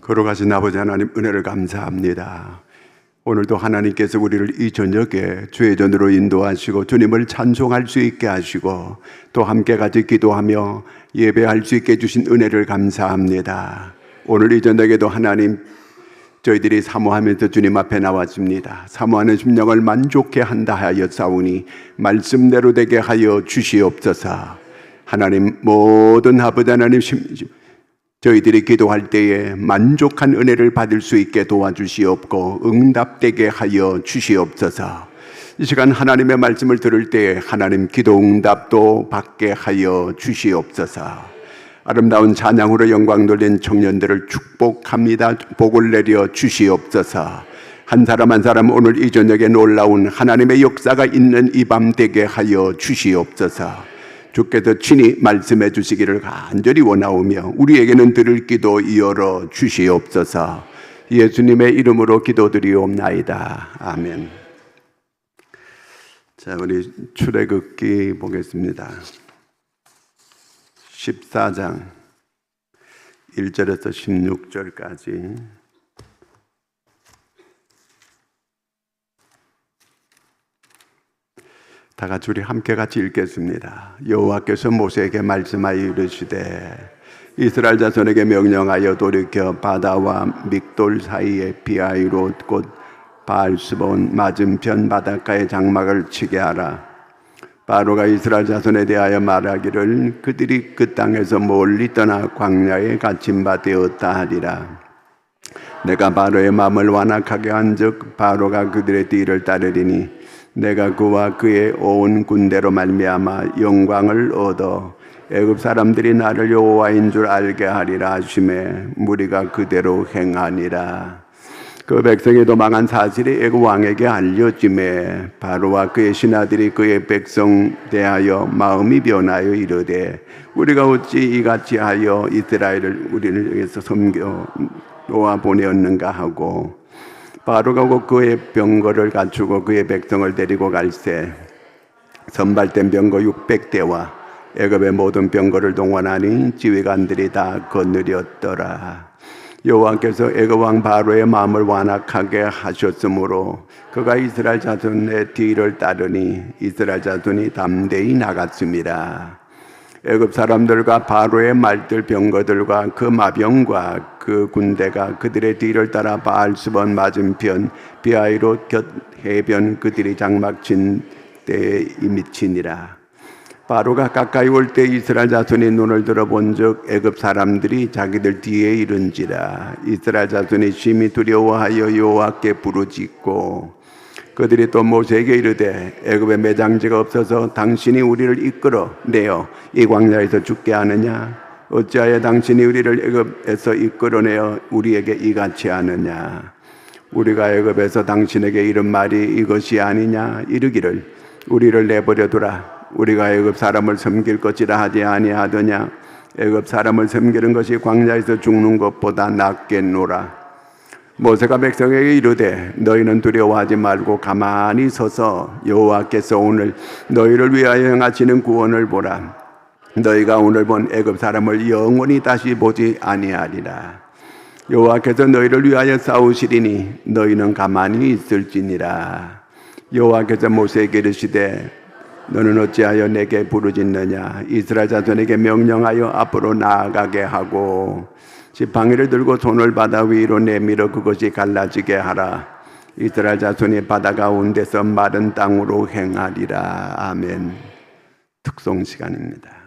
걸어가신 아버지 하나님 은혜를 감사합니다. 오늘도 하나님께서 우리를 이 저녁에 주의 전으로 인도하시고 주님을 찬송할 수 있게 하시고 또 함께 같이 기도하며 예배할 수 있게 해주신 은혜를 감사합니다. 오늘 이 저녁에도 하나님 저희들이 사모하면서 주님 앞에 나왔습니다. 사모하는 심령을 만족해 한다 하여 싸우니 말씀대로 되게 하여 주시옵소서. 하나님 모든 아버지 하나님 저희들이 기도할 때에 만족한 은혜를 받을 수 있게 도와주시옵고 응답되게 하여 주시옵소서. 이 시간 하나님의 말씀을 들을 때에 하나님 기도 응답도 받게 하여 주시옵소서. 아름다운 찬양으로 영광 돌린 청년들을 축복합니다. 복을 내려 주시옵소서. 한 사람 한 사람 오늘 이 저녁에 놀라운 하나님의 역사가 있는 이 밤 되게 하여 주시옵소서. 주께서 친히 말씀해 주시기를 간절히 원하오며 우리에게는 들을 기도 이어러 주시옵소서. 예수님의 이름으로 기도드리옵나이다. 아멘. 자, 우리 출애굽기 보겠습니다. 14장 1절에서 16절까지 다 같이 우리 함께 같이 읽겠습니다. 여호와께서 모세에게 말씀하여 이르시되 이스라엘 자손에게 명령하여 돌이켜 바다와 믹돌 사이에 비하이롯 곧 바알스본 맞은편 바닷가에 장막을 치게 하라. 바로가 이스라엘 자손에 대하여 말하기를 그들이 그 땅에서 멀리 떠나 광야에 갇힌 바 되었다 하리라. 내가 바로의 마음을 완악하게 한즉 바로가 그들의 뒤를 따르리니 내가 그와 그의 온 군대로 말미암아 영광을 얻어 애굽 사람들이 나를 여호와인 줄 알게 하리라 하시매 무리가 그대로 행하니라. 그 백성이 도망한 사실이 애굽 왕에게 알려지매 바로와 그의 신하들이 그의 백성 대하여 마음이 변하여 이르되 우리가 어찌 이같이 하여 이스라엘을 우리를 위해서 섬겨 놓아 보내었는가 하고 바로가 곧 그의 병거를 갖추고 그의 백성을 데리고 갈새 선발된 병거 600대와 애굽의 모든 병거를 동원하니 지휘관들이 다 거느렸더라. 여호와께서 애굽 왕 바로의 마음을 완악하게 하셨으므로 그가 이스라엘 자손의 뒤를 따르니 이스라엘 자손이 담대히 나갔습니다. 애굽 사람들과 바로의 말들 병거들과 그 마병과 그 군대가 그들의 뒤를 따라 바알스본 맞은편 비하이롯 곁 해변 그들이 장막 친 때에 미치니라. 바로가 가까이 올 때 이스라엘 자손이 눈을 들어 본즉 애굽 사람들이 자기들 뒤에 이른지라. 이스라엘 자손이 심히 두려워하여 여호와께 부르짖고 그들이 또 모세에게 이르되 애굽에 매장지가 없어서 당신이 우리를 이끌어 내어 이 광야에서 죽게 하느냐? 어찌하여 당신이 우리를 애굽에서 이끌어내어 우리에게 이같이 하느냐? 우리가 애굽에서 당신에게 이른 말이 이것이 아니냐? 이르기를 우리를 내버려 두라. 우리가 애굽 사람을 섬길 것이라 하지 아니하더냐? 애굽 사람을 섬기는 것이 광야에서 죽는 것보다 낫겠노라. 모세가 백성에게 이르되 너희는 두려워하지 말고 가만히 서서 여호와께서 오늘 너희를 위하여 행하시는 구원을 보라. 너희가 오늘 본 애굽 사람을 영원히 다시 보지 아니하리라. 여호와께서 너희를 위하여 싸우시리니 너희는 가만히 있을지니라. 여호와께서 모세에게 이르시되 너는 어찌하여 내게 부르짖느냐? 이스라엘 자손에게 명령하여 앞으로 나아가게 하고 지팡이를 들고 손을 바다 위로 내밀어 그것이 갈라지게 하라. 이스라엘 자손이 바다 가운데서 마른 땅으로 행하리라. 아멘. 특송 시간입니다.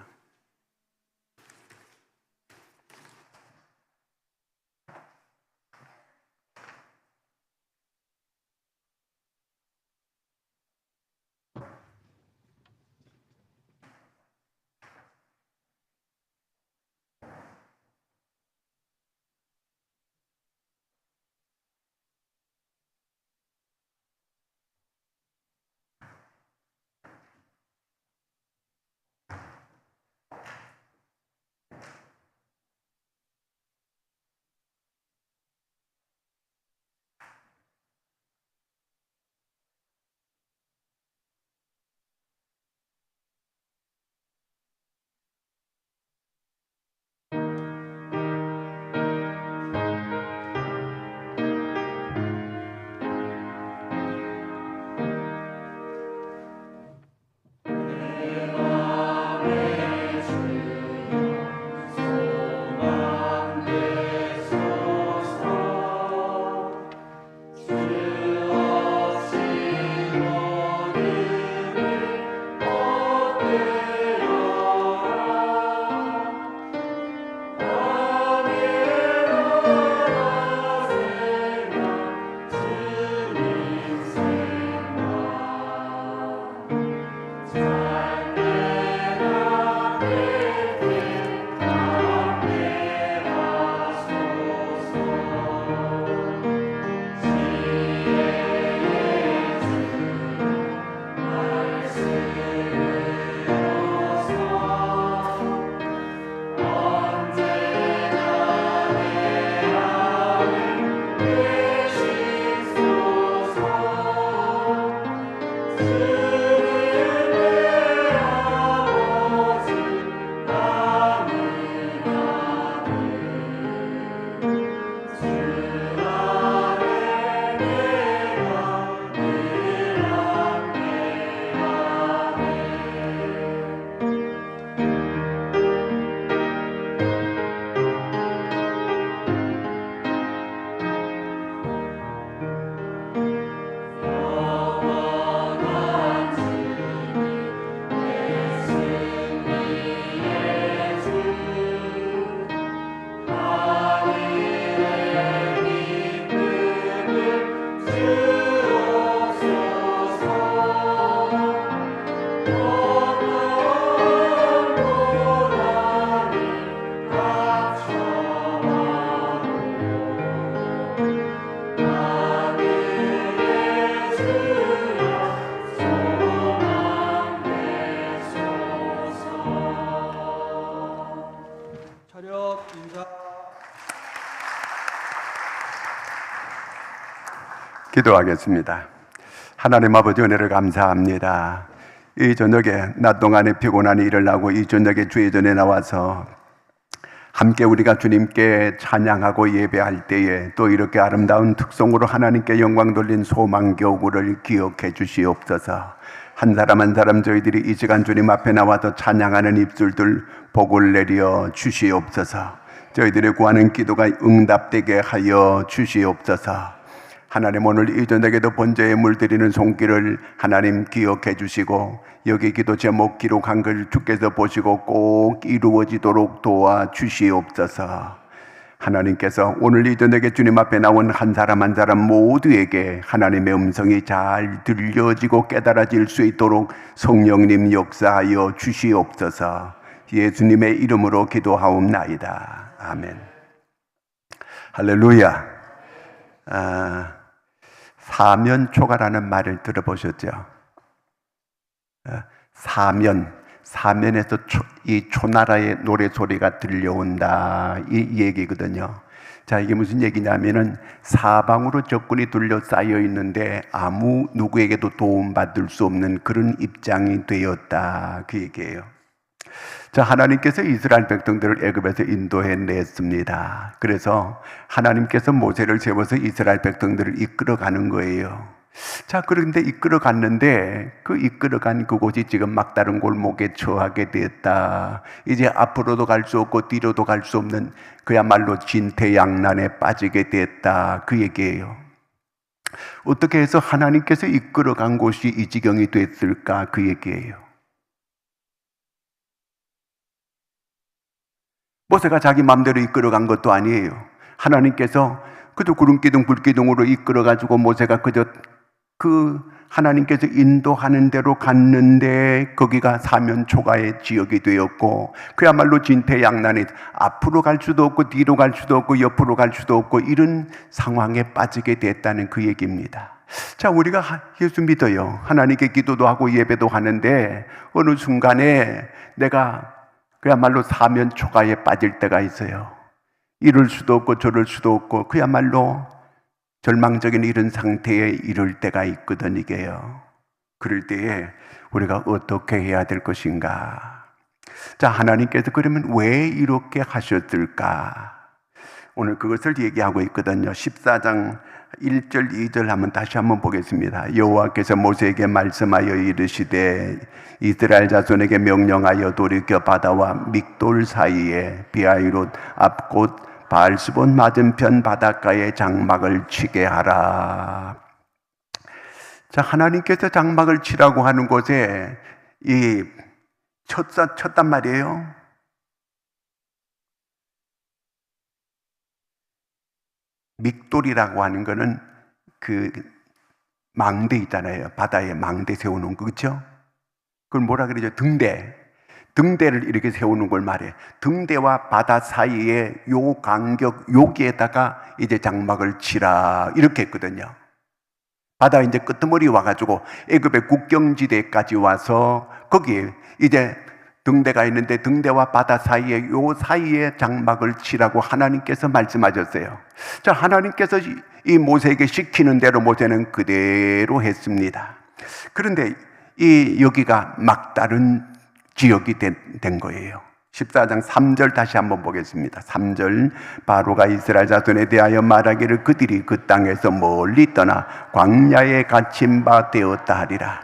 차렷 인사. 기도하겠습니다. 하나님 아버지 은혜를 감사합니다. 이 저녁에 낮 동안에 피곤한 일을 하고 이 저녁에 주의 전에 나와서 함께 우리가 주님께 찬양하고 예배할 때에 또 이렇게 아름다운 특성으로 하나님께 영광 돌린 소망교구를 기억해 주시옵소서. 한 사람 한 사람 저희들이 이 시간 주님 앞에 나와서 찬양하는 입술들 복을 내려 주시옵소서. 저희들이 구하는 기도가 응답되게 하여 주시옵소서. 하나님 오늘 이 저녁에도 번제에 물들이는 손길을 하나님 기억해 주시고 여기 기도 제목 기록한 걸 주께서 보시고 꼭 이루어지도록 도와 주시옵소서. 하나님께서 오늘 이 저녁에 주님 앞에 나온 한 사람 한 사람 모두에게 하나님의 음성이 잘 들려지고 깨달아질 수 있도록 성령님 역사하여 주시옵소서. 예수님의 이름으로 기도하옵나이다. 아멘. 할렐루야. 사면초가라는 말을 들어보셨죠? 사면에서 이 초나라의 노래소리가 들려온다 이 얘기거든요. 자, 이게 무슨 얘기냐면은 사방으로 적군이 둘러싸여 있는데 아무 누구에게도 도움받을 수 없는 그런 입장이 되었다 그 얘기예요. 자, 하나님께서 이스라엘 백성들을 애굽에서 인도해 냈습니다. 그래서 하나님께서 모세를 세워서 이스라엘 백성들을 이끌어가는 거예요. 자, 그런데 이끌어갔는데 그 이끌어간 그곳이 지금 막다른 골목에 처하게 됐다. 이제 앞으로도 갈 수 없고 뒤로도 갈 수 없는 그야말로 진퇴양난에 빠지게 됐다 그 얘기예요. 어떻게 해서 하나님께서 이끌어간 곳이 이 지경이 됐을까 그 얘기예요. 모세가 자기 마음대로 이끌어간 것도 아니에요. 하나님께서 그저 구름기둥 불기둥으로 이끌어가지고 모세가 그저 그 하나님께서 인도하는 대로 갔는데 거기가 사면초가의 지역이 되었고 그야말로 진퇴양난이 앞으로 갈 수도 없고 뒤로 갈 수도 없고 옆으로 갈 수도 없고 이런 상황에 빠지게 됐다는 그 얘기입니다. 자, 우리가 예수 믿어요. 하나님께 기도도 하고 예배도 하는데 어느 순간에 내가 그야말로 사면초가에 빠질 때가 있어요. 이럴 수도 없고 저럴 수도 없고 그야말로 절망적인 이런 상태에 이를 때가 있거든 이게요. 그럴 때에 우리가 어떻게 해야 될 것인가? 자, 하나님께서 그러면 왜 이렇게 하셨을까? 오늘 그것을 얘기하고 있거든요. 14장 1절 2절 한번 다시 한번 보겠습니다. 여호와께서 모세에게 말씀하여 이르시되 이스라엘 자손에게 명령하여 돌이켜 바다와 믹돌 사이에 비하이롯 앞곳 바알스본 맞은편 바닷가에 장막을 치게 하라. 자, 하나님께서 장막을 치라고 하는 곳에 이 쳤단 말이에요. 믹돌이라고 하는 거는 그 망대 있잖아요. 바다에 망대 세우는 거, 그렇죠? 그걸 뭐라 그러죠? 등대를 이렇게 세우는 걸 말해. 등대와 바다 사이에 요 간격 여기에다가 이제 장막을 치라 이렇게 했거든요. 바다 이제 끄트머리 와가지고 애굽의 국경지대까지 와서 거기에 이제 등대가 있는데 등대와 바다 사이에 요 사이에 장막을 치라고 하나님께서 말씀하셨어요. 자, 하나님께서 이 모세에게 시키는 대로 모세는 그대로 했습니다. 그런데 이 여기가 막다른 지역이 된 거예요. 14장 3절 다시 한번 보겠습니다. 3절 바로가 이스라엘 자손에 대하여 말하기를 그들이 그 땅에서 멀리 떠나 광야에 갇힌 바 되었다 하리라.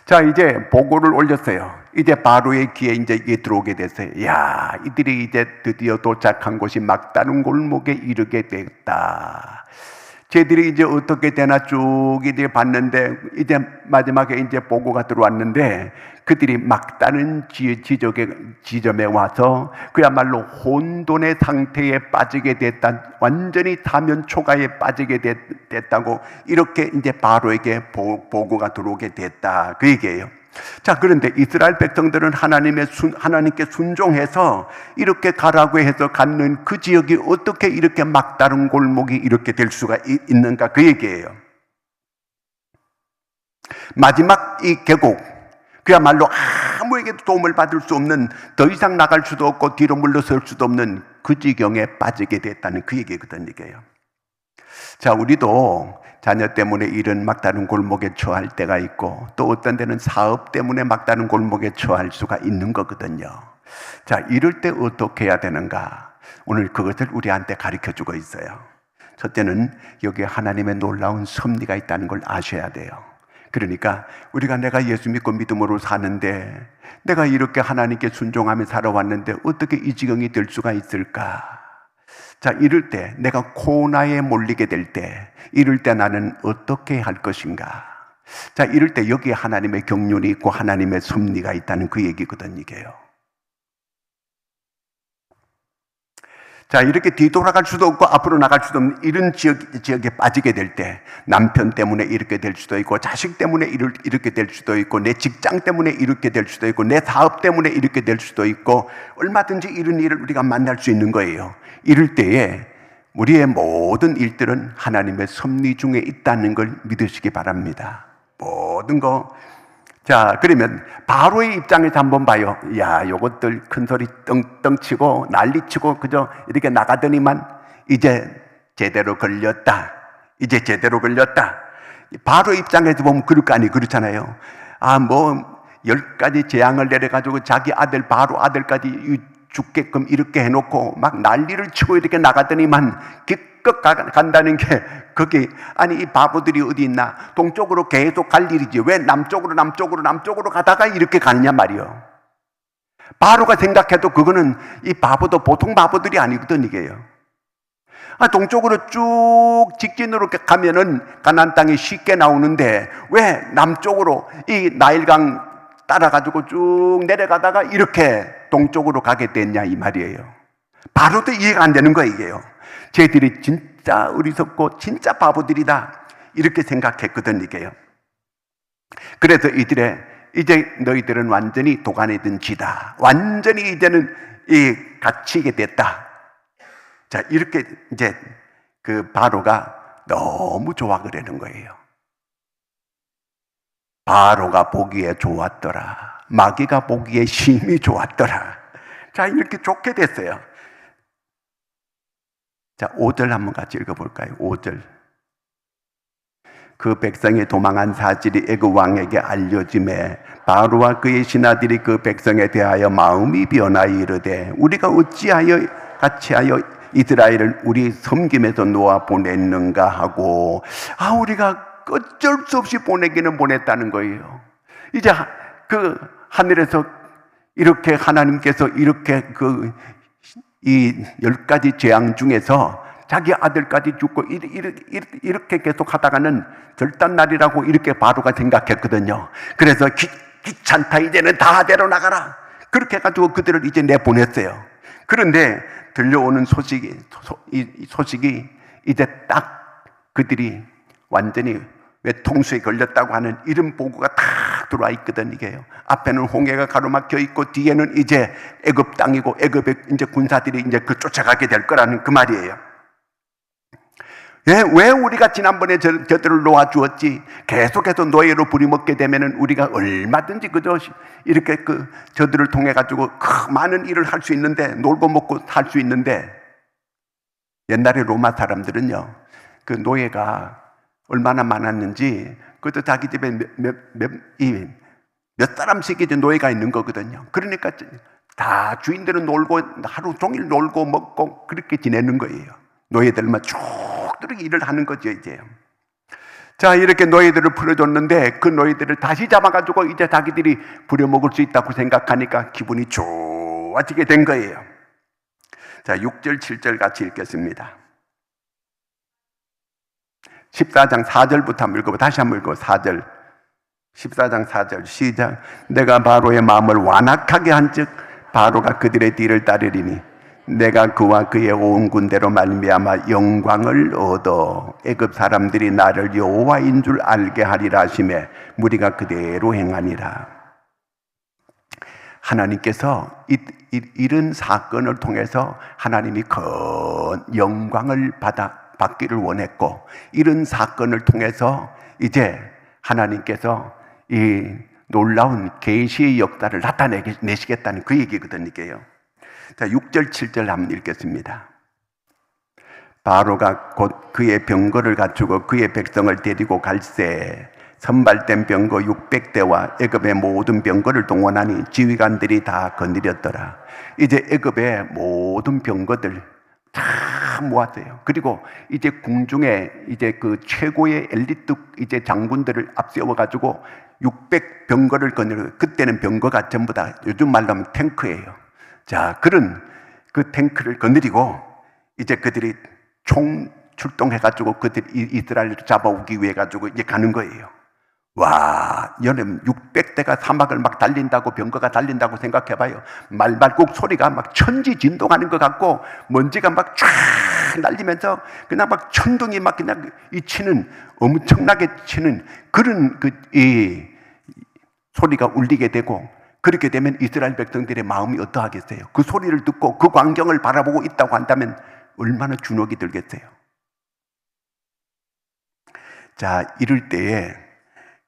자, 이제 보고를 올렸어요. 이제 바로의 귀에 이제 이게 들어오게 됐어요. 야, 이들이 이제 드디어 도착한 곳이 막다른 골목에 이르게 됐다. 쟤들이 이제 어떻게 되나 쭉 이제 봤는데 이제 마지막에 이제 보고가 들어왔는데 그들이 막다른 지점에 와서 그야말로 혼돈의 상태에 빠지게 됐다. 완전히 사면초가에 빠지게 됐다고 이렇게 이제 바로에게 보고가 들어오게 됐다. 그 얘기예요. 자, 그런데 이스라엘 백성들은 하나님께 순종해서 이렇게 가라고 해서 갖는 그 지역이 어떻게 이렇게 막다른 골목이 이렇게 될 수가 있는가 그 얘기예요. 마지막 이 계곡 그야말로 아무에게도 도움을 받을 수 없는, 더 이상 나갈 수도 없고 뒤로 물러설 수도 없는 그 지경에 빠지게 됐다는 그 얘기거든요, 이게요. 자, 우리도 자녀 때문에 이런 막다른 골목에 처할 때가 있고, 또 어떤 때는 사업 때문에 막다른 골목에 처할 수가 있는 거거든요. 자, 이럴 때 어떻게 해야 되는가? 오늘 그것을 우리한테 가르쳐 주고 있어요. 첫째는 여기에 하나님의 놀라운 섭리가 있다는 걸 아셔야 돼요. 그러니까 우리가 내가 예수 믿고 믿음으로 사는데, 내가 이렇게 하나님께 순종하며 살아왔는데 어떻게 이 지경이 될 수가 있을까? 자, 이럴 때, 내가 고난에 몰리게 될 때, 이럴 때 나는 어떻게 할 것인가? 자, 이럴 때 여기에 하나님의 경륜이 있고 하나님의 섭리가 있다는 그 얘기거든, 이게요. 자, 이렇게 뒤돌아갈 수도 없고 앞으로 나갈 수도 없는 이런 지역에 빠지게 될 때, 남편 때문에 이렇게 될 수도 있고, 자식 때문에 이렇게 될 수도 있고, 내 직장 때문에 이렇게 될 수도 있고, 내 사업 때문에 이렇게 될 수도 있고, 얼마든지 이런 일을 우리가 만날 수 있는 거예요. 이럴 때에 우리의 모든 일들은 하나님의 섭리 중에 있다는 걸 믿으시기 바랍니다. 모든 거. 자, 그러면 바로의 입장에서 한번 봐요. 야, 요것들 큰 소리 떵떵 치고 난리 치고 그저 이렇게 나가더니만 이제 제대로 걸렸다. 이제 제대로 걸렸다. 바로 입장에서 보면 그럴 거 아니에요. 그렇잖아요. 아, 뭐 10가지 재앙을 내려가지고 자기 아들, 바로 아들까지 죽게끔 이렇게 해놓고 막 난리를 치고 이렇게 나가더니만 기껏 간다는 게, 그게, 아니 이 바보들이 어디 있나? 동쪽으로 계속 갈 일이지 왜 남쪽으로 가다가 이렇게 가느냐 말이요. 바로가 생각해도 그거는, 이 바보도 보통 바보들이 아니거든, 이게요. 아, 동쪽으로 쭉 직진으로 가면은 가나안 땅이 쉽게 나오는데 왜 남쪽으로 이 나일강 따라가지고 쭉 내려가다가 이렇게 동쪽으로 가게 됐냐, 이 말이에요. 바로도 이해가 안 되는 거예요, 이게요. 쟤들이 진짜 어리석고 진짜 바보들이다, 이렇게 생각했거든, 이게요. 그래서 이제 너희들은 완전히 도간에 든 쥐다. 완전히 이제는 갇히게 됐다. 자, 이렇게 이제 그 바로가 너무 좋아 그러는 거예요. 바로가 보기에 좋았더라. 마귀가 보기에 심히 좋았더라. 자, 이렇게 좋게 됐어요. 자, 5절 한번 같이 읽어볼까요? 5절. 그 백성이 도망한 사실이 애굽 왕에게 알려짐에 바로와 그의 신하들이 그 백성에 대하여 마음이 변하여 이르되, 우리가 어찌하여 같이하여 이스라엘을 우리 섬김에서 놓아 보냈는가 하고, 아, 우리가 어쩔 수 없이 보내기는 보냈다는 거예요. 이제 그 하늘에서 이렇게 하나님께서 이렇게 이 10가지 재앙 중에서 자기 아들까지 죽고 이렇게 계속 하다가는 절단날이라고 이렇게 바로가 생각했거든요. 그래서 귀찮다, 이제는 다 데려나가라, 그렇게 해가지고 그들을 이제 내보냈어요. 그런데 들려오는 소식이 이제 딱 그들이 완전히 외통수에 걸렸다고 하는 이런 보고가 딱 들어와 있거든, 이게요. 앞에는 홍해가 가로막혀 있고 뒤에는 이제 애굽 땅이고 애굽의 이제 군사들이 이제 그 쫓아가게 될 거라는 그 말이에요. 왜 우리가 지난번에 저들을 놓아주었지? 계속해서 노예로 부리먹게 되면은 우리가 얼마든지 그저 이렇게 저들을 통해 가지고 많은 일을 할 수 있는데, 놀고 먹고 살 수 있는데, 옛날에 로마 사람들은요, 그 노예가 얼마나 많았는지, 그것도 자기 집에 몇 사람씩 이제 노예가 있는 거거든요. 그러니까 다 주인들은 놀고 하루 종일 놀고 먹고 그렇게 지내는 거예요. 노예들만 쭉 이렇게 일을 하는 거죠, 이제. 자, 이렇게 노예들을 풀어줬는데 그 노예들을 다시 잡아가지고 이제 자기들이 부려먹을 수 있다고 생각하니까 기분이 좋아지게 된 거예요. 자, 6절, 7절 같이 읽겠습니다. 14장 4절부터 한번 읽어봐. 다시 한번 읽어. 4절. 14장 4절 시작. 내가 바로의 마음을 완악하게 한즉 바로가 그들의 뒤를 따르리니 내가 그와 그의 온 군대로 말미암아 영광을 얻어 애굽 사람들이 나를 여호와인 줄 알게 하리라 하시매 무리가 그대로 행하니라. 하나님께서 이런 사건을 통해서 하나님이 큰 영광을 받기를 원했고, 이런 사건을 통해서 이제 하나님께서 이 놀라운 계시의 역사를 나타내시겠다는 그 얘기거든요. 이게요. 자, 6절 7절 한번 읽겠습니다. 바로가 곧 그의 병거를 갖추고 그의 백성을 데리고 갈새 선발된 병거 600대와 애굽의 모든 병거를 동원하니 지휘관들이 다 거느렸더라. 이제 애굽의 모든 병거들 다 모았어요. 그리고 이제 궁중에 이제 그 최고의 엘리트 이제 장군들을 앞세워 가지고 600 병거를 거느려. 그때는 병거가 전부 다 요즘 말로 하면 탱크예요. 자, 그런 그 탱크를 거느리고 이제 그들이 총 출동해가지고 그들 이스라엘을 잡아오기 위해 가지고 이제 가는 거예요. 와, 여러분 600대가 사막을 막 달린다고 병거가 달린다고 생각해봐요. 말발굽 소리가 막 천지 진동하는 것 같고 먼지가 막 쫙 날리면서 그냥 막 천둥이 막 그냥 이 치는 엄청나게 치는 그런 이 소리가 울리게 되고 그렇게 되면 이스라엘 백성들의 마음이 어떠하겠어요? 그 소리를 듣고 그 광경을 바라보고 있다고 한다면 얼마나 주눅이 들겠어요? 자, 이럴 때에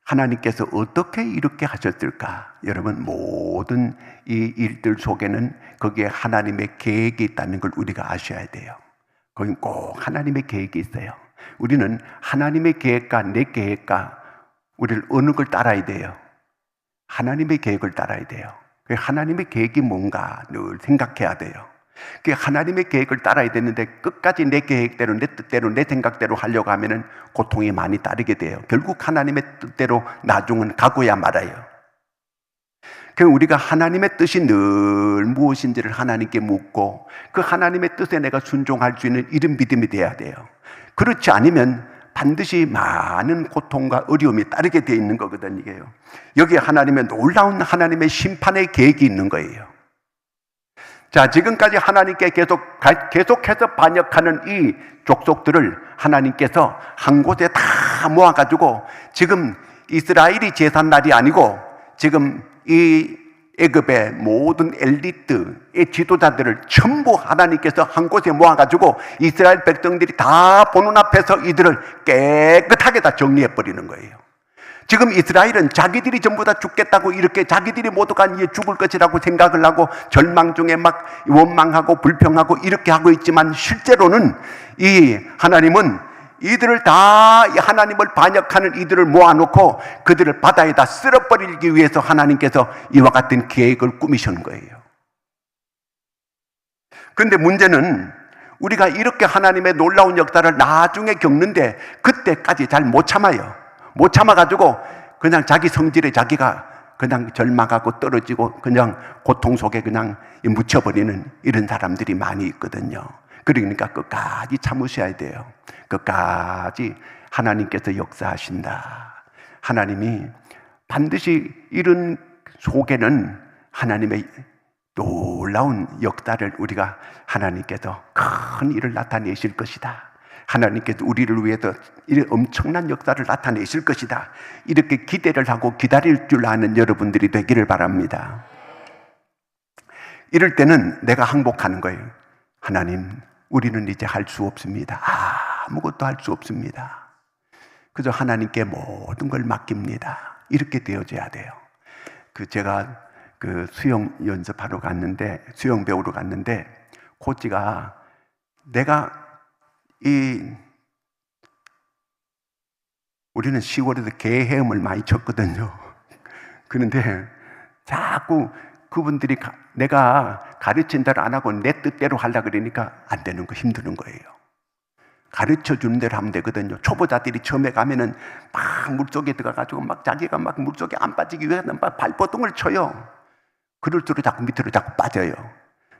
하나님께서 어떻게 이렇게 하셨을까? 여러분, 모든 이 일들 속에는 거기에 하나님의 계획이 있다는 걸 우리가 아셔야 돼요. 거긴 꼭 하나님의 계획이 있어요. 우리는 하나님의 계획과 내 계획과 우리를 어느 걸 따라야 돼요? 하나님의 계획을 따라야 돼요. 하나님의 계획이 뭔가 늘 생각해야 돼요. 하나님의 계획을 따라야 되는데 끝까지 내 계획대로, 내 뜻대로, 내 생각대로 하려고 하면은 고통이 많이 따르게 돼요. 결국 하나님의 뜻대로 나중은 가고야 말아요. 그럼 우리가 하나님의 뜻이 늘 무엇인지를 하나님께 묻고 그 하나님의 뜻에 내가 순종할 수 있는 이런 믿음이 돼야 돼요. 그렇지 않으면 반드시 많은 고통과 어려움이 따르게 되어 있는 거거든요. 이게요. 여기에 하나님의 놀라운 하나님의 심판의 계획이 있는 거예요. 자, 지금까지 하나님께 계속해서 반역하는 이 족속들을 하나님께서 한 곳에 다 모아가지고 지금 이스라엘이 제삿날이 아니고 지금 이 애굽의 모든 엘리트의 지도자들을 전부 하나님께서 한 곳에 모아가지고 이스라엘 백성들이 다 보는 앞에서 이들을 깨끗하게 다 정리해버리는 거예요. 지금 이스라엘은 자기들이 전부 다 죽겠다고 이렇게 자기들이 모두가 이제 죽을 것이라고 생각을 하고 절망 중에 막 원망하고 불평하고 이렇게 하고 있지만 실제로는 이 하나님은 이들을 다 하나님을 반역하는 이들을 모아놓고 그들을 바다에다 쓸어버리기 위해서 하나님께서 이와 같은 계획을 꾸미시는 거예요. 그런데 문제는 우리가 이렇게 하나님의 놀라운 역사를 나중에 겪는데 그때까지 잘 못 참아요. 못 참아가지고 그냥 자기 성질에 자기가 그냥 절망하고 떨어지고 그냥 고통 속에 그냥 묻혀버리는 이런 사람들이 많이 있거든요. 그러니까 끝까지 참으셔야 돼요. 끝까지 하나님께서 역사하신다. 하나님이 반드시 이런 속에는 하나님의 놀라운 역사를 우리가 하나님께서 큰 일을 나타내실 것이다. 하나님께서 우리를 위해서 이런 엄청난 역사를 나타내실 것이다. 이렇게 기대를 하고 기다릴 줄 아는 여러분들이 되기를 바랍니다. 이럴 때는 내가 항복하는 거예요. 하나님, 우리는 이제 할 수 없습니다. 아무것도 할 수 없습니다. 그저 하나님께 모든 걸 맡깁니다. 이렇게 되어져야 돼요. 제가 수영 연습하러 갔는데, 수영 배우러 갔는데, 코치가 내가 우리는 10월에도 개 헤엄을 많이 쳤거든요. 그런데 자꾸 그분들이 내가 가르친 대로 안 하고 내 뜻대로 하려고 그러니까 안 되는 거, 힘드는 거예요. 가르쳐 주는 대로 하면 되거든요. 초보자들이 처음에 가면은 막 물속에 들어가가지고 막 자기가 막 물속에 안 빠지기 위해서 막 발버둥을 쳐요. 그럴수록 자꾸 밑으로 자꾸 빠져요.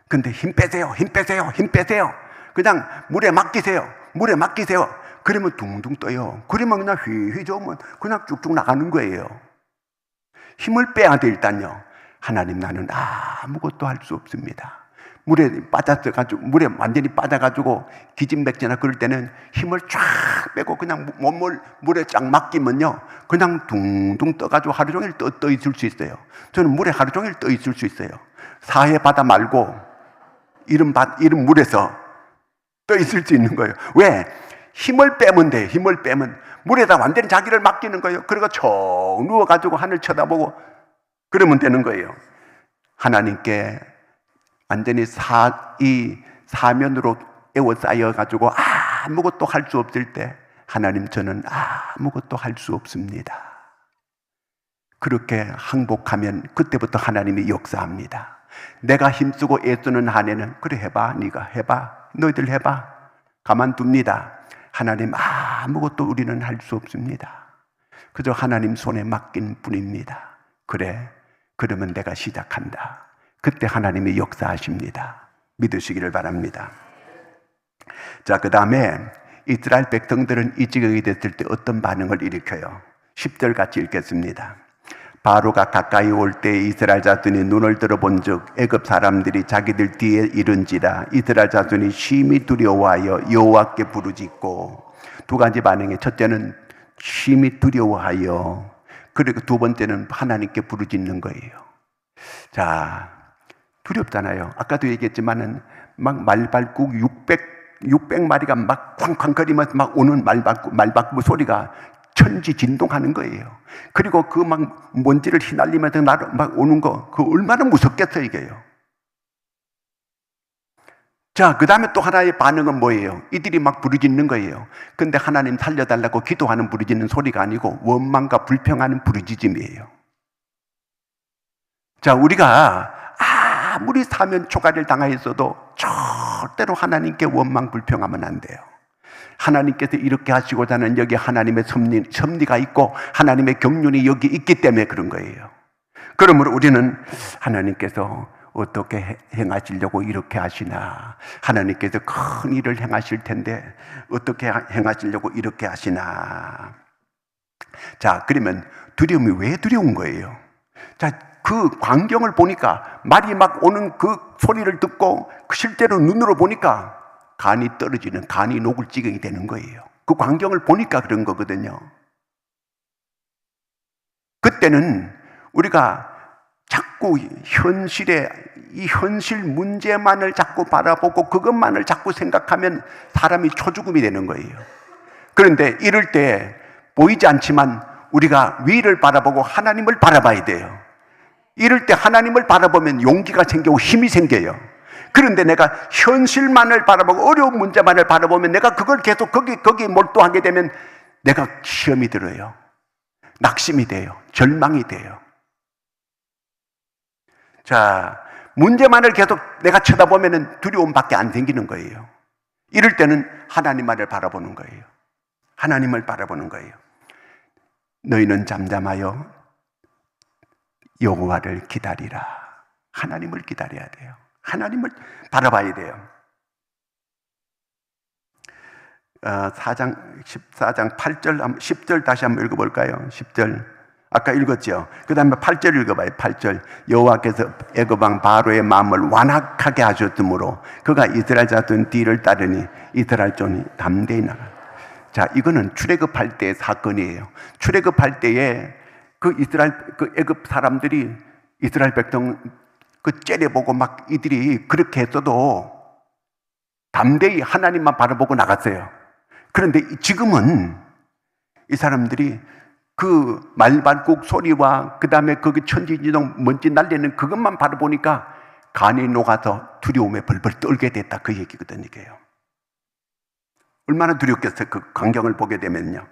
근데 힘 빼세요, 힘 빼세요, 힘 빼세요. 그냥 물에 맡기세요. 물에 맡기세요. 그러면 둥둥 떠요. 그러면 그냥 휘휘 저으면 그냥 쭉쭉 나가는 거예요. 힘을 빼야 돼, 일단요. 하나님, 나는 아무것도 할 수 없습니다. 물에 빠져가지고, 물에 완전히 빠져가지고 기진맥진하고 그럴 때는 힘을 쫙 빼고 그냥 물에 쫙 맡기면요. 그냥 둥둥 떠가지고 하루 종일 떠 있을 수 있어요. 저는 물에 하루 종일 떠 있을 수 있어요. 사해 바다 말고 이런 물에서 떠 있을 수 있는 거예요. 왜? 힘을 빼면 돼요. 힘을 빼면 물에다 완전히 자기를 맡기는 거예요. 그리고 쭉 누워가지고 하늘 쳐다보고 그러면 되는 거예요. 하나님께 완전히 이 사면으로 에워싸여가지고 아무것도 할 수 없을 때 하나님, 저는 아무것도 할 수 없습니다. 그렇게 항복하면 그때부터 하나님이 역사합니다. 내가 힘쓰고 애쓰는 한에는 그래 해봐, 네가 해봐, 너희들 해봐, 가만둡니다. 하나님, 아무것도 우리는 할 수 없습니다. 그저 하나님 손에 맡긴 뿐입니다. 그래, 그러면 내가 시작한다. 그때 하나님이 역사하십니다. 믿으시기를 바랍니다. 자, 그 다음에 이스라엘 백성들은 이 지경이 됐을 때 어떤 반응을 일으켜요? 10절 같이 읽겠습니다. 바로가 가까이 올 때 이스라엘 자손이 눈을 들어본 즉 애굽 사람들이 자기들 뒤에 이른지라 이스라엘 자손이 심히 두려워하여 여호와께 부르짖고. 두 가지 반응에, 첫째는 심히 두려워하여, 그리고 두 번째는 하나님께 부르짖는 거예요. 자, 두렵잖아요. 아까도 얘기했지만은 막 말발굽 600마리가 막 쾅쾅거리면서 막 오는 말발굽 소리가 천지 진동하는 거예요. 그리고 그 막 먼지를 휘날리면서 막 오는 거, 그 얼마나 무섭겠어요, 이게요. 자, 그 다음에 또 하나의 반응은 뭐예요? 이들이 막 부르짖는 거예요. 근데 하나님 살려달라고 기도하는 부르짖는 소리가 아니고 원망과 불평하는 부르짖음이에요. 자, 우리가 아무리 사면 초가를 당하였어도 절대로 하나님께 원망 불평하면 안 돼요. 하나님께서 이렇게 하시고자 하는 여기 하나님의 섭리가 있고 하나님의 경륜이 여기 있기 때문에 그런 거예요. 그러므로 우리는 하나님께서 어떻게 행하시려고 이렇게 하시나, 하나님께서 큰 일을 행하실 텐데 어떻게 행하시려고 이렇게 하시나. 자, 그러면 두려움이 왜 두려운 거예요? 자, 그 광경을 보니까, 말이 막 오는 그 소리를 듣고 실제로 눈으로 보니까 간이 떨어지는, 간이 녹을 지경이 되는 거예요. 그 광경을 보니까 그런 거거든요. 그때는 우리가 자꾸 이 현실 문제만을 자꾸 바라보고 그것만을 자꾸 생각하면 사람이 초죽음이 되는 거예요. 그런데 이럴 때 보이지 않지만 우리가 위를 바라보고 하나님을 바라봐야 돼요. 이럴 때 하나님을 바라보면 용기가 생기고 힘이 생겨요. 그런데 내가 현실만을 바라보고 어려운 문제만을 바라보면 내가 그걸 계속 거기에 몰두하게 되면 내가 시험이 들어요. 낙심이 돼요. 절망이 돼요. 자, 문제만을 계속 내가 쳐다보면 두려움밖에 안 생기는 거예요. 이럴 때는 하나님만을 바라보는 거예요. 하나님을 바라보는 거예요. 너희는 잠잠하여 여호와를 기다리라. 하나님을 기다려야 돼요. 하나님을 바라봐야 돼요. 14장 8절, 10절 다시 한번 읽어볼까요? 10절. 아까 읽었죠? 그 다음에 8절 읽어봐요. 8절. 여호와께서 애굽 왕 바로의 마음을 완악하게 하셨으므로 그가 이스라엘 자손 뒤를 따르니 이스라엘 존이 담대히 나가. 자, 이거는 출애굽할 때의 사건이에요. 출애굽할 때에 그 애굽 사람들이 이스라엘 백성 째려보고 막 이들이 그렇게 했어도 담대히 하나님만 바라보고 나갔어요. 그런데 지금은 이 사람들이 그 말발굽 소리와 그 다음에 거기 천지진동 먼지 날리는 그것만 바라보니까 간이 녹아서 두려움에 벌벌 떨게 됐다, 그 얘기거든요. 이게요. 얼마나 두렵겠어요. 그 광경을 보게 되면요.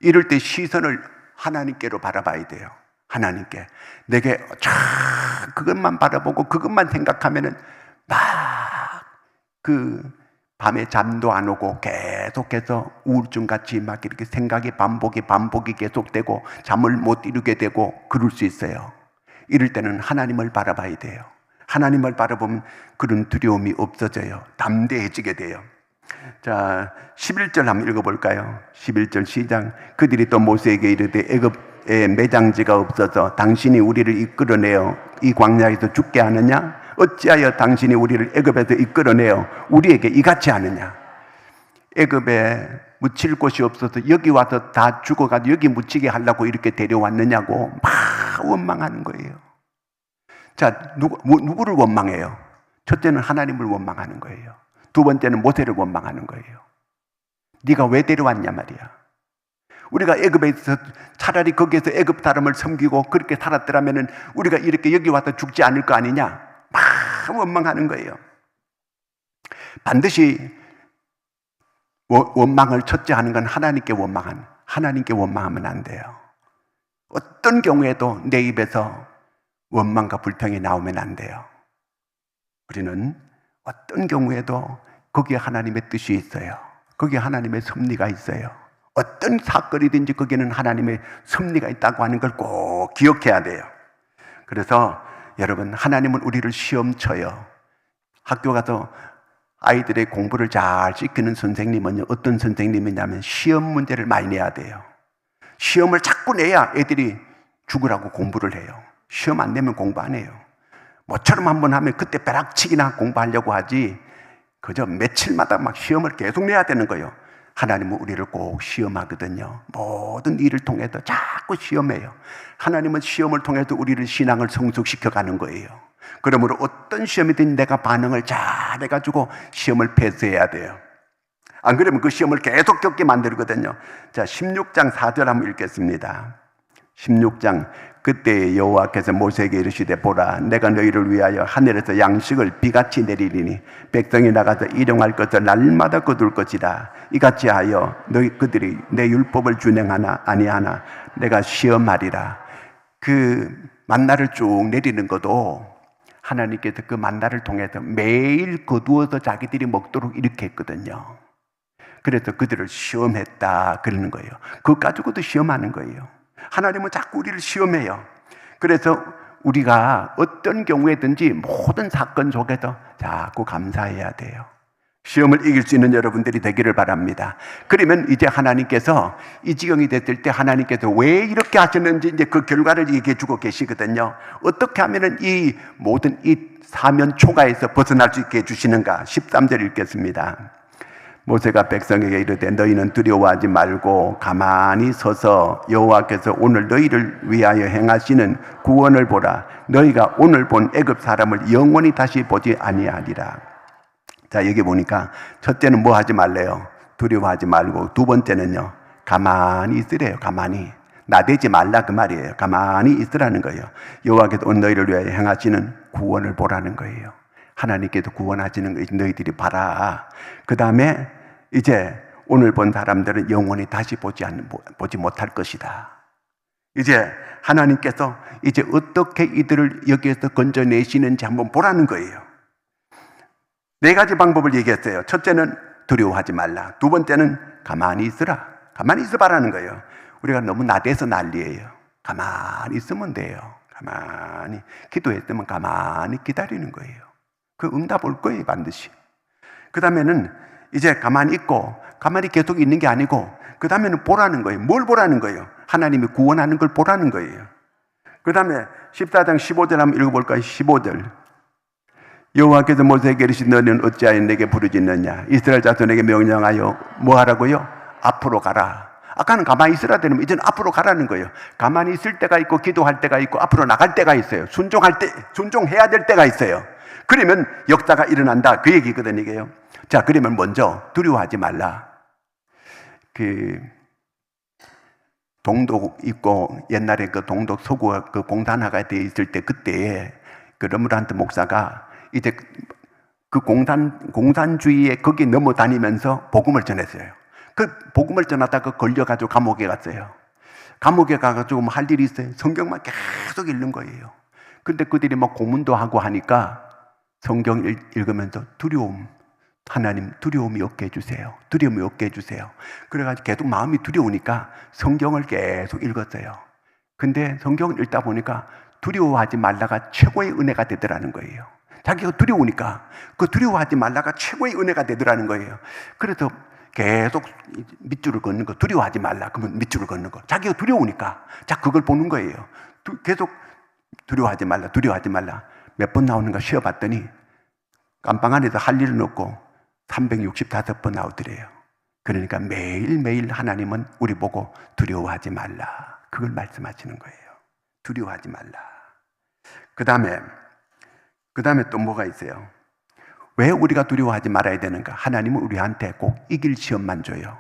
이럴 때 시선을 하나님께로 바라봐야 돼요. 하나님께. 내게 그것만 바라보고 그것만 생각하면은 막 밤에 잠도 안 오고 계속해서 우울증같이 막 이렇게 생각이 반복이 계속되고 잠을 못 이루게 되고 그럴 수 있어요. 이럴 때는 하나님을 바라봐야 돼요. 하나님을 바라보면 그런 두려움이 없어져요. 담대해지게 돼요. 자, 11절 한번 읽어볼까요? 11절 시작. 그들이 또 모세에게 이르되 애굽에 매장지가 없어서 당신이 우리를 이끌어내어 이 광야에서 죽게 하느냐? 어찌하여 당신이 우리를 애굽에서 이끌어내어 우리에게 이같이 하느냐? 애굽에 묻힐 곳이 없어서 여기 와서 다 죽어가지고 여기 묻히게 하려고 이렇게 데려왔느냐고 막 원망하는 거예요. 자, 누구를 원망해요? 첫째는 하나님을 원망하는 거예요. 두 번째는 모세를 원망하는 거예요. 네가 왜 데려왔냐 말이야. 우리가 애굽에서 차라리 거기에서 애굽 사람을 섬기고 그렇게 살았더라면은 우리가 이렇게 여기 와서 죽지 않을 거 아니냐. 막 원망하는 거예요. 반드시 원망을 첫째 하는 건 하나님께 원망하면 안 돼요. 어떤 경우에도 내 입에서 원망과 불평이 나오면 안 돼요. 우리는 어떤 경우에도 거기에 하나님의 뜻이 있어요. 거기에 하나님의 섭리가 있어요. 어떤 사건이든지 거기에는 하나님의 섭리가 있다고 하는 걸 꼭 기억해야 돼요. 그래서 여러분, 하나님은 우리를 시험 쳐요. 학교 가서 아이들의 공부를 잘 시키는 선생님은요, 어떤 선생님이냐면 시험 문제를 많이 내야 돼요. 시험을 자꾸 내야 애들이 죽으라고 공부를 해요. 시험 안 내면 공부 안 해요. 모처럼 한번 하면 그때 벼락치기나 공부하려고 하지, 그저 며칠마다 막 시험을 계속 내야 되는 거예요. 하나님은 우리를 꼭 시험하거든요. 모든 일을 통해서 자꾸 시험해요. 하나님은 시험을 통해서 우리를 신앙을 성숙시켜가는 거예요. 그러므로 어떤 시험이든 내가 반응을 잘해가지고 시험을 패스해야 돼요. 안 그러면 그 시험을 계속 겪게 만들거든요. 자, 16장 4절 한번 읽겠습니다. 16장, 그때 여호와께서 모세에게 이르시되 보라, 내가 너희를 위하여 하늘에서 양식을 비같이 내리리니 백성이 나가서 일용할 것을 날마다 거둘 것이다. 이같이 하여 그들이 내 율법을 준행하나 아니하나 내가 시험하리라. 그 만나를 쭉 내리는 것도 하나님께서 그 만나를 통해서 매일 거두어서 자기들이 먹도록 이렇게 했거든요. 그래서 그들을 시험했다 그러는 거예요. 그것 가지고도 시험하는 거예요. 하나님은 자꾸 우리를 시험해요. 그래서 우리가 어떤 경우에든지 모든 사건 속에서 자꾸 감사해야 돼요. 시험을 이길 수 있는 여러분들이 되기를 바랍니다. 그러면 이제 하나님께서 이 지경이 됐을 때 하나님께서 왜 이렇게 하셨는지 이제 그 결과를 얘기해 주고 계시거든요. 어떻게 하면은 이 모든 이 사면 초가에서 벗어날 수 있게 해주시는가? 13절 읽겠습니다. 모세가 백성에게 이르되 너희는 두려워하지 말고 가만히 서서 여호와께서 오늘 너희를 위하여 행하시는 구원을 보라. 너희가 오늘 본 애굽 사람을 영원히 다시 보지 아니하리라. 자, 여기 보니까 첫째는 뭐 하지 말래요? 두려워하지 말고, 두 번째는요, 가만히 있으래요. 가만히. 나대지 말라 그 말이에요. 가만히 있으라는 거예요. 여호와께서 오늘 너희를 위하여 행하시는 구원을 보라는 거예요. 하나님께서 구원하시는 거 너희들이 봐라. 그 다음에 이제 오늘 본 사람들은 영원히 다시 보지 못할 것이다. 이제 하나님께서 이제 어떻게 이들을 여기에서 건져내시는지 한번 보라는 거예요. 네 가지 방법을 얘기했어요. 첫째는 두려워하지 말라. 두 번째는 가만히 있으라. 가만히 있어봐라는 거예요. 우리가 너무 나대서 난리예요. 가만히 있으면 돼요. 가만히 기도했으면 가만히 기다리는 거예요. 그 응답 올 거예요, 반드시. 그 다음에는 이제 가만히 있고, 가만히 계속 있는 게 아니고, 그 다음에는 보라는 거예요. 뭘 보라는 거예요? 하나님이 구원하는 걸 보라는 거예요. 그 다음에 14장 15절 한번 읽어볼까요? 15절. 여호와께서 모세에게 이르시되 너는 어찌하여 내게 부르짖느냐? 이스라엘 자손에게 명령하여 뭐 하라고요? 앞으로 가라. 아까는 가만히 있으라 되면 이제는 앞으로 가라는 거예요. 가만히 있을 때가 있고 기도할 때가 있고 앞으로 나갈 때가 있어요. 순종해야 될 때가 있어요. 그러면 역사가 일어난다. 그 얘기거든, 이게요. 자, 그러면 먼저 두려워하지 말라. 동독 있고 옛날에 그 동독 서구 그 공산화가 돼 있을 때 그때에 그 르므란트 목사가 이제 그 공산주의에 거기 넘어다니면서 복음을 전했어요. 그 복음을 전하다가 걸려가지고 감옥에 갔어요. 감옥에 가가지고 뭐 할 일이 있어요. 성경만 계속 읽는 거예요. 근데 그들이 막 고문도 하고 하니까 성경 읽으면서 하나님 두려움이 없게 해주세요. 두려움이 없게 해주세요. 그래가지고 계속 마음이 두려우니까 성경을 계속 읽었어요. 근데 성경을 읽다 보니까 두려워하지 말라가 최고의 은혜가 되더라는 거예요. 자기가 두려우니까 그 두려워하지 말라가 최고의 은혜가 되더라는 거예요. 그래서 계속 밑줄을 걷는 거, 두려워하지 말라. 그러면 밑줄을 걷는 거. 자기가 두려우니까. 자, 그걸 보는 거예요. 계속 두려워하지 말라, 두려워하지 말라. 몇 번 나오는가 쉬어봤더니 깜빵 안에서 할 일은 없고 365번 나오더래요. 그러니까 매일매일 하나님은 우리 보고 두려워하지 말라. 그걸 말씀하시는 거예요. 두려워하지 말라. 그 다음에 또 뭐가 있어요? 왜 우리가 두려워하지 말아야 되는가? 하나님은 우리한테 꼭 이길 시험만 줘요.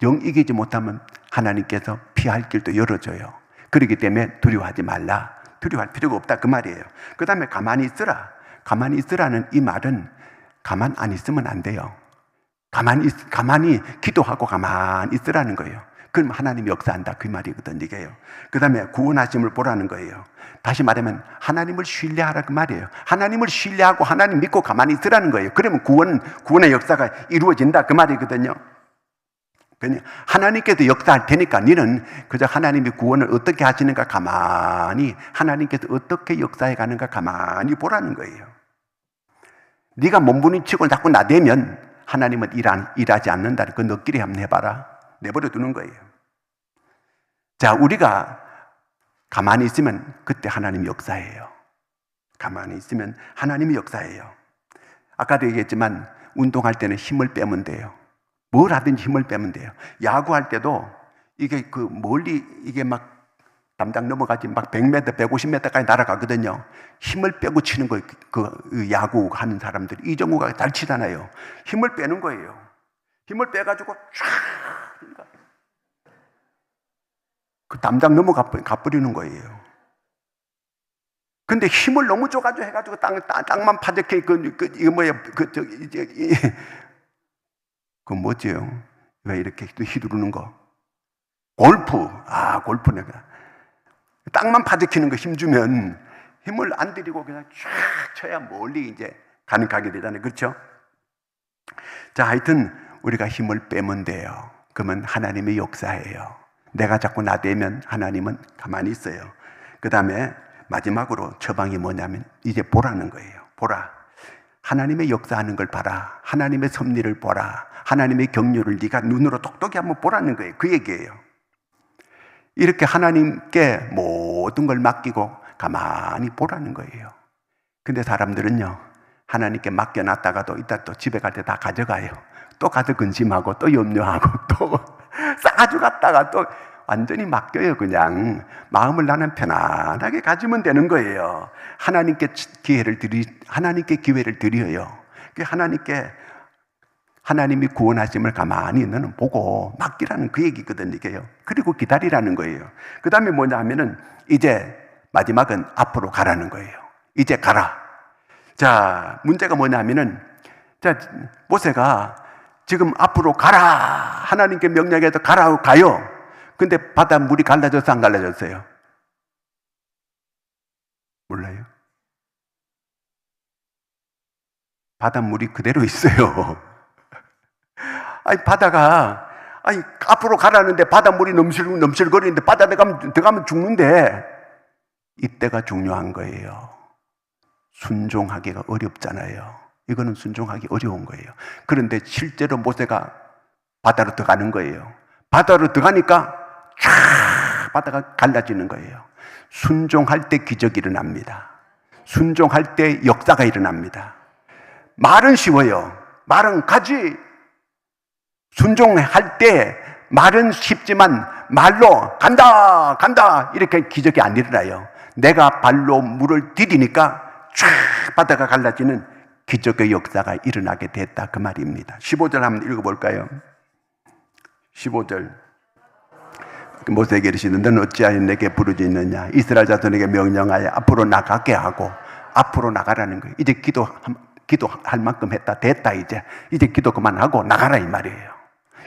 영 이기지 못하면 하나님께서 피할 길도 열어줘요. 그렇기 때문에 두려워하지 말라. 두려워할 필요가 없다 그 말이에요. 그 다음에 가만히 있으라. 가만히 있으라는 이 말은 가만 안 있으면 안 돼요. 가만히 기도하고 가만히 있으라는 거예요. 그럼 하나님이 역사한다 그 말이거든 이게요. 그 다음에 구원하심을 보라는 거예요. 다시 말하면 하나님을 신뢰하라 그 말이에요. 하나님을 신뢰하고 하나님 믿고 가만히 있으라는 거예요. 그러면 구원의 역사가 이루어진다 그 말이거든요. 하나님께서 역사할 테니까 너는 그저 하나님이 구원을 어떻게 하시는가 가만히, 하나님께서 어떻게 역사해 가는가 가만히 보라는 거예요. 네가 몸부림치고 자꾸 나대면 하나님은 일하지 않는다는 그 너끼리 한번 해봐라. 내버려 두는 거예요. 자, 우리가 가만히 있으면 그때 하나님이 역사해요. 가만히 있으면 하나님이 역사해요. 아까도 얘기했지만 운동할 때는 힘을 빼면 돼요. 뭘 하든지 힘을 빼면 돼요. 야구할 때도 이게 멀리 이게 막 담장 넘어가지 막 100m, 150m까지 날아가거든요. 힘을 빼고 치는 거예요. 그 야구 하는 사람들. 이정우가 잘 치잖아요. 힘을 빼는 거예요. 힘을 빼가지고 쫙 그 담장 넘어가 버리는 거예요. 근데 힘을 너무 줘가지고 해가지고 땅만 파랗게 이거 뭐야 그 뭐지요? 왜 이렇게 휘두르는 거? 골프. 골프 내가 땅만 파닥치는 거 힘주면 힘을 안 들이고 그냥 쫙 쳐야 멀리 이제 가게 되잖아요. 그렇죠? 자, 하여튼 우리가 힘을 빼면 돼요. 그러면 하나님의 역사예요. 내가 자꾸 나대면 하나님은 가만히 있어요. 그 다음에 마지막으로 처방이 뭐냐면 이제 보라는 거예요. 보라. 하나님의 역사하는 걸 봐라. 하나님의 섭리를 보라. 하나님의 경륜을 네가 눈으로 똑똑히 한번 보라는 거예요. 그 얘기예요. 이렇게 하나님께 모든 걸 맡기고 가만히 보라는 거예요. 근데 사람들은요, 하나님께 맡겨놨다가도 이따 또 집에 갈 때 다 가져가요. 또 가서 근심하고 또 염려하고 또 싸가지고 갔다가 또 완전히 맡겨요. 그냥 마음을 나는 편안하게 가지면 되는 거예요. 하나님께 기회를 드려요. 하나님이 구원하심을 가만히 너는 보고 맡기라는 그 얘기거든 이게요. 그리고 기다리라는 거예요. 그 다음에 뭐냐 하면은 이제 마지막은 앞으로 가라는 거예요. 이제 가라. 자, 문제가 뭐냐 하면은 자, 모세가 지금 앞으로 가라. 하나님께 명령해서 가요. 근데 바다 물이 갈라졌어 안 갈라졌어요? 몰라요? 바다 물이 그대로 있어요. 바다가 앞으로 가라는데 바닷물이 넘실거리는데 바다 들어가면 죽는데 이때가 중요한 거예요. 순종하기가 어렵잖아요. 이거는 순종하기 어려운 거예요. 그런데 실제로 모세가 바다로 들어가는 거예요. 바다로 들어가니까 쫙 바다가 갈라지는 거예요. 순종할 때 기적이 일어납니다. 순종할 때 역사가 일어납니다. 말은 쉬워요. 말은 가지. 순종할 때 말은 쉽지만 말로 간다 이렇게 기적이 안 일어나요. 내가 발로 물을 디디니까 쫙 바다가 갈라지는 기적의 역사가 일어나게 됐다 그 말입니다. 15절 한번 읽어볼까요? 15절 모세에게 이르시되 너는 어찌하여 내게 부르짖느냐 이스라엘 자손에게 명령하여 앞으로 나가게 하고 앞으로 나가라는 거예요. 이제 기도할 만큼 됐다 이제 기도 그만하고 나가라 이 말이에요.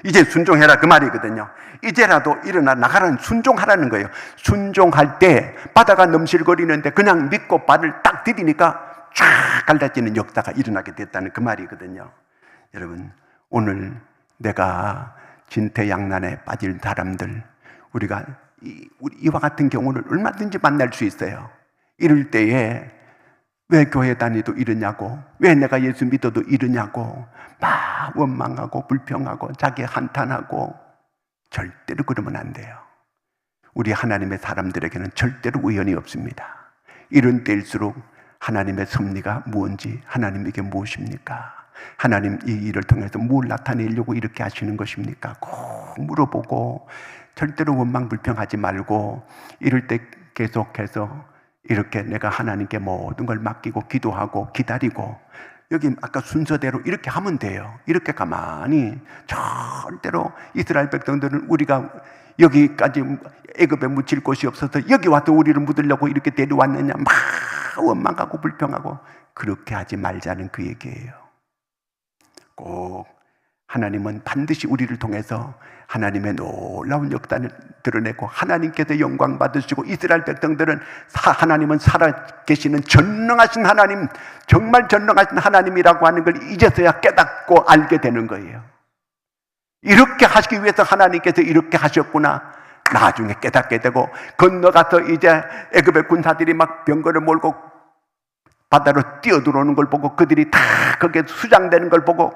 이제 순종해라 그 말이거든요. 이제라도 일어나 나가라는 순종하라는 거예요. 순종할 때 바다가 넘실거리는데 그냥 믿고 발을 딱 디디니까 쫙 갈라지는 역사가 일어나게 됐다는 그 말이거든요. 여러분, 오늘 내가 진퇴양난에 빠질 사람들, 우리가 이와 같은 경우를 얼마든지 만날 수 있어요. 이럴 때에 왜 교회 다니도 이러냐고, 왜 내가 예수 믿어도 이러냐고 막 원망하고 불평하고 자기 한탄하고, 절대로 그러면 안 돼요. 우리 하나님의 사람들에게는 절대로 우연이 없습니다. 이런 때일수록 하나님의 섭리가 무엇인지, 하나님에게 무엇입니까? 하나님 이 일을 통해서 뭘 나타내려고 이렇게 하시는 것입니까? 꼭 물어보고 절대로 원망 불평하지 말고, 이럴 때 계속해서 이렇게 내가 하나님께 모든 걸 맡기고 기도하고 기다리고 여기 아까 순서대로 이렇게 하면 돼요. 이렇게 가만히. 절대로 이스라엘 백성들은 우리가 여기까지 애굽에 묻힐 곳이 없어서 여기 와서 우리를 묻으려고 이렇게 데려왔느냐 막 원망하고 불평하고, 그렇게 하지 말자는 그 얘기예요. 꼭 하나님은 반드시 우리를 통해서 하나님의 놀라운 역사를 드러내고 하나님께서 영광 받으시고, 이스라엘 백성들은 하나님은 살아계시는 전능하신 하나님, 정말 전능하신 하나님이라고 하는 걸 이제서야 깨닫고 알게 되는 거예요. 이렇게 하시기 위해서 하나님께서 이렇게 하셨구나, 나중에 깨닫게 되고, 건너가서 이제 애굽의 군사들이 막 병거를 몰고 바다로 뛰어들어오는 걸 보고, 그들이 다 거기에 수장되는 걸 보고,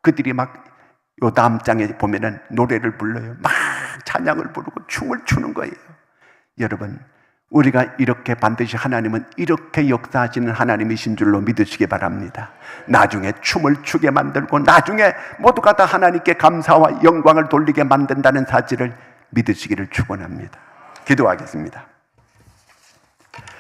그들이 막 요 다음 장에 보면은 노래를 불러요. 막 찬양을 부르고 춤을 추는 거예요. 여러분, 우리가 이렇게 반드시 하나님은 이렇게 역사하시는 하나님이신 줄로 믿으시기 바랍니다. 나중에 춤을 추게 만들고 나중에 모두가 다 하나님께 감사와 영광을 돌리게 만든다는 사실을 믿으시기를 축원합니다. 기도하겠습니다.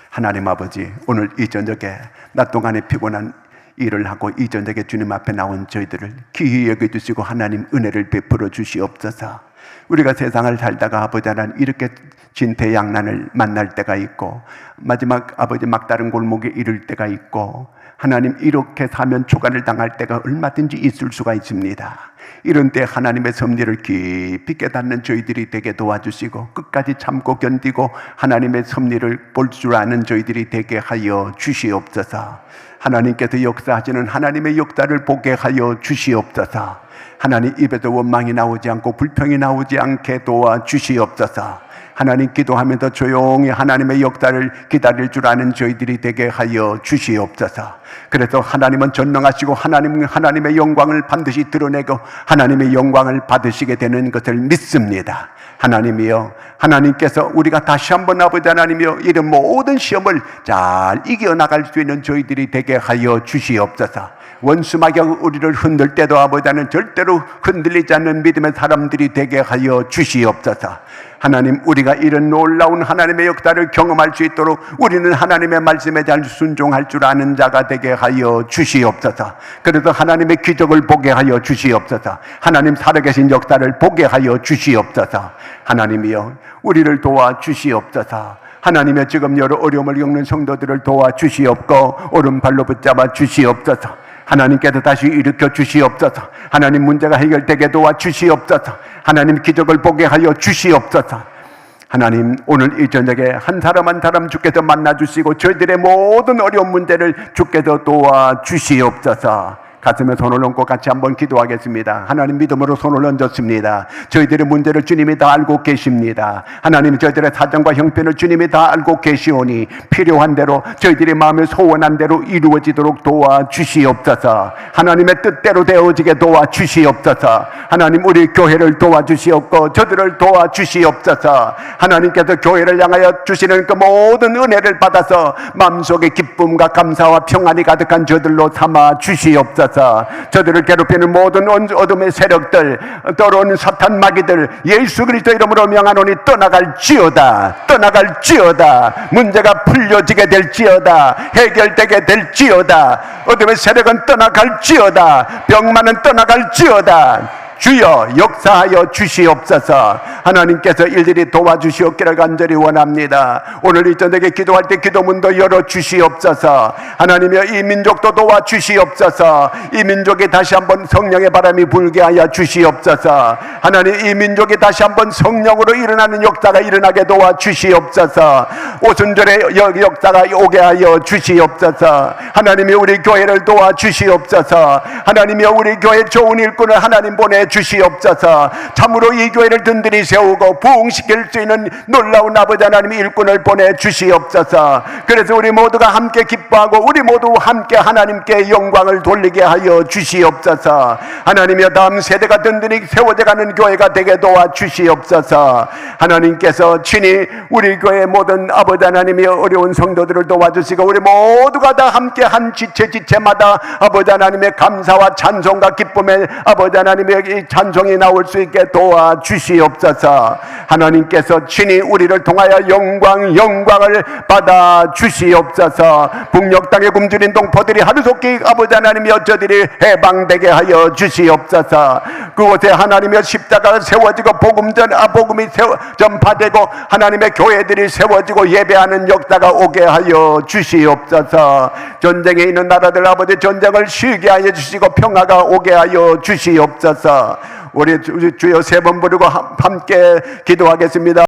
하나님 아버지, 오늘 이 저녁에 낮 동안에 피곤한 일을 하고 이 저녁에 주님 앞에 나온 저희들을 귀히 여겨주시고 하나님 은혜를 베풀어 주시옵소서. 우리가 세상을 살다가 아버지 하나님 이렇게 진퇴양난을 만날 때가 있고, 마지막 아버지 막다른 골목에 이를 때가 있고, 하나님 이렇게 사면 초간을 당할 때가 얼마든지 있을 수가 있습니다. 이런 때 하나님의 섭리를 깊이 깨닫는 저희들이 되게 도와주시고, 끝까지 참고 견디고 하나님의 섭리를 볼 줄 아는 저희들이 되게 하여 주시옵소서. 하나님께서 역사하시는 하나님의 역사를 보게 하여 주시옵소서. 하나님 입에서 원망이 나오지 않고 불평이 나오지 않게 도와주시옵소서. 하나님 기도하면서 조용히 하나님의 역사를 기다릴 줄 아는 저희들이 되게 하여 주시옵소서. 그래서 하나님은 전능하시고 하나님의 영광을 반드시 드러내고 하나님의 영광을 받으시게 되는 것을 믿습니다. 하나님이여, 하나님께서 우리가 다시 한번 아버지 하나님이여 이런 모든 시험을 잘 이겨나갈 수 있는 저희들이 되게 하여 주시옵소서. 원수마귀가 우리를 흔들 때도 아버지 하나님 절대로 흔들리지 않는 믿음의 사람들이 되게 하여 주시옵소서. 하나님, 우리가 이런 놀라운 하나님의 역사를 경험할 수 있도록 우리는 하나님의 말씀에 잘 순종할 줄 아는 자가 되게 하여 주시옵소서. 그래서 하나님의 기적을 보게 하여 주시옵소서. 하나님 살아계신 역사를 보게 하여 주시옵소서. 하나님이여, 우리를 도와주시옵소서. 하나님의 지금 여러 어려움을 겪는 성도들을 도와주시옵고 오른발로 붙잡아 주시옵소서. 하나님께서 다시 일으켜 주시옵소서. 하나님 문제가 해결되게 도와주시옵소서. 하나님 기적을 보게 하여 주시옵소서. 하나님, 오늘 이 저녁에 한 사람 한 사람 주께서 만나주시고 저희들의 모든 어려운 문제를 주께서 도와주시옵소서. 가슴에 손을 얹고 같이 한번 기도하겠습니다. 하나님, 믿음으로 손을 얹었습니다. 저희들의 문제를 주님이 다 알고 계십니다. 하나님, 저희들의 사정과 형편을 주님이 다 알고 계시오니 필요한 대로 저희들의 마음에 소원한 대로 이루어지도록 도와주시옵소서. 하나님의 뜻대로 되어지게 도와주시옵소서. 하나님, 우리 교회를 도와주시옵고 저들을 도와주시옵소서. 하나님께서 교회를 향하여 주시는 그 모든 은혜를 받아서 마음속에 기쁨과 감사와 평안이 가득한 저들로 삼아 주시옵소서. 저들을 괴롭히는 모든 어둠의 세력들, 더러운 사탄 마귀들 예수 그리스도 이름으로 명하노니 떠나갈지어다. 떠나갈지어다. 문제가 풀려지게 될지어다. 해결되게 될지어다. 어둠의 세력은 떠나갈지어다. 병만은 떠나갈지어다. 주여 역사하여 주시옵소서. 하나님께서 일일이 도와주시옵기를 간절히 원합니다. 오늘 이 저녁에 기도할 때 기도문도 열어주시옵소서. 하나님이여, 이 민족도 도와주시옵소서. 이 민족이 다시 한번 성령의 바람이 불게 하여 주시옵소서. 하나님, 이 민족이 다시 한번 성령으로 일어나는 역사가 일어나게 도와주시옵소서. 오순절의 역사가 오게 하여 주시옵소서. 하나님이 우리 교회를 도와주시옵소서. 하나님이여, 우리 교회 좋은 일꾼을 하나님 보내 주시옵소서. 참으로 이 교회를 든든히 세우고 부흥시킬 수 있는 놀라운 아버지 하나님의 일꾼을 보내 주시옵소서. 그래서 우리 모두가 함께 기뻐하고 우리 모두 함께 하나님께 영광을 돌리게 하여 주시옵소서. 하나님이여, 다음 세대가 든든히 세워져 가는 이루는 교회가 되게 도와주시옵소서. 하나님께서 친히 우리 교회 모든 아버지 하나님의 어려운 성도들을 도와주시고 우리 모두가 다 함께 한 지체마다 아버지 하나님의 감사와 찬송과 기쁨의 아버지 하나님의 이 찬송이 나올 수 있게 도와주시옵소서. 하나님께서 친히 우리를 통하여 영광을 받아 주시옵소서. 북녘 땅에 굶주린 동포들이 하루속히 아버지 하나님이여 저들이 해방되게 하여 주시옵소서. 그곳에 하나님의 십자가가 세워지고 복음이 전파되고 하나님의 교회들이 세워지고 예배하는 역사가 오게 하여 주시옵소서. 전쟁에 있는 나라들 아버지 전쟁을 쉬게 하여 주시고 평화가 오게 하여 주시옵소서. 우리 주여 세 번 부르고 함께 기도하겠습니다.